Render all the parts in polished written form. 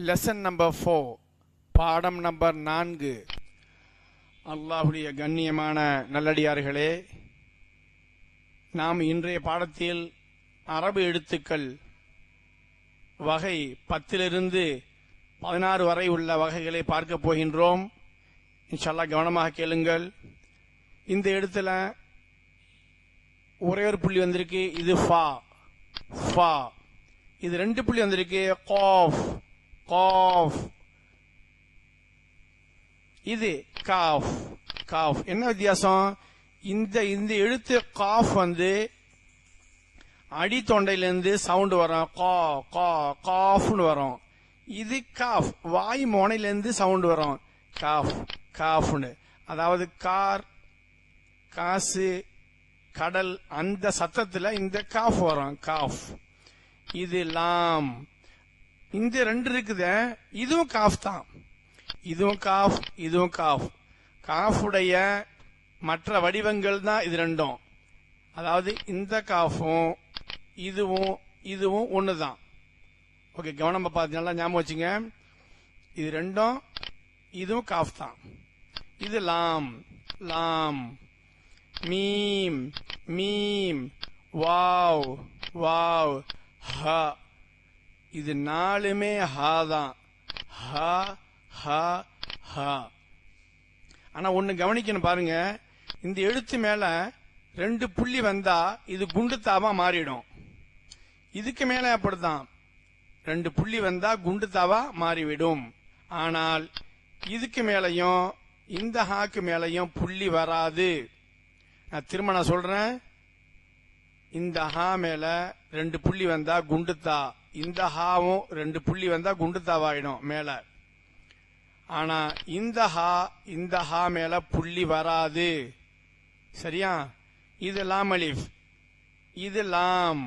Lesson number 4, பாடம் number 4. அல்லாஹ்வுடைய கண்ணியமான நல்லடியார்களே, நாம் இன்றைய பாடத்தில் அரபு எழுத்துக்கள் வகை 10 16 வரை உள்ள வகைகளை பார்க்க போகின்றோம். இன்ஷா அல்லாஹ் கவனமாக கேளுங்கள். இந்த எழுத்துல ஒரே ஒரு புள்ளி வந்திருக்கு, இது ஃபா. ஃபா. இது 2 புள்ளி வந்திருக்கு, காஃப். காஃப். இது காஃப். காஃப். என்ன வித்தியாசம்? இந்த எழுத்து காஃப் அடித்தொண்டையிலிருந்து சவுண்ட் வரும், கா கா காஃப்னு வரும். இது காஃப், வாய் மோனையிலிருந்து சவுண்ட் வரும், காஃப் காஃப்னு. அதாவது கார், காசு, கடல், அந்த சத்தத்துல இந்த காஃப் வரும், காஃப். இது லாம். இந்த 2 இருக்குது, இதுவும் காஃப் தான். இதுவும் காஃப், இதுவும் காஃப். காஃபுடைய மற்ற வடிவங்கள் தான் இது 2. அதாவது இந்த காஃபும் இதுவும் ஒண்ணுதான். ஓகே, கவனமா பார்த்து நல்லா ஞாபகம் வச்சுங்க. இது 2, இதுவும் காஃப் தான். இது லாம். லாம். மீம். மீம். வாவ். வாவ். ஹ. இது 4மே ஹா தான். ஹ ஹ ஹ. ஆனா ஒண்ணு கவனிக்கணும் பாருங்க, இந்த எழுத்து மேல 2 புள்ளி வந்தா இது குண்டுத்தாவா மாறிடும். இதுக்கு மேல அப்படித்தான், 2 புள்ளி வந்தா குண்டுத்தாவா மாறிவிடும். ஆனால் இதுக்கு மேலையும் இந்த ஹாக்கு மேலையும் புள்ளி வராது. நான் திரும்ப சொல்றேன், இந்த ஹா மேல 2 புள்ளி வந்தா குண்டுத்தா, இந்த ஹாவும் 2 புள்ளி வந்தா குண்டுத்தாவாயிடும் மேல. ஆனா இந்த ஹா மேல புள்ளி வராது. சரியா? இது லாம் அலிஃப், இது லாம்,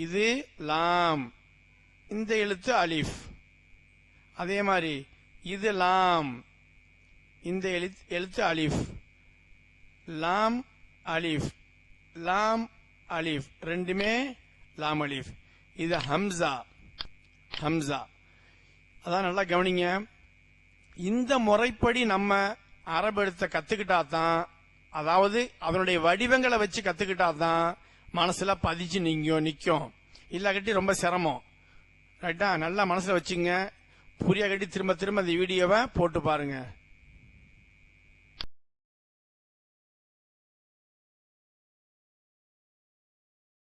இது லாம், இந்த எழுத்து அலிஃப். அதே மாதிரி இது லாம், இந்த எழுத்து அலிஃப். லாம் அலிஃப், லாம் அலிஃப், 2மே லாம் அலிஃப். இது ஹம்சா. ஹம்சா. அதான் நல்லா கவனிங்க. இந்த முறைப்படி நம்ம அரபு எழுத்தை கத்துக்கிட்டா தான், அதாவது அதனுடைய வடிவங்களை வச்சு கத்துக்கிட்டா தான் மனசுல பதிச்சு நிக்கும். இல்லாட்டி ரொம்ப சிரமம். ரைட்டா? நல்லா மனசுல வச்சுங்க. புரியாகட்டி திரும்ப திரும்ப இந்த வீடியோவை போட்டு பாருங்க.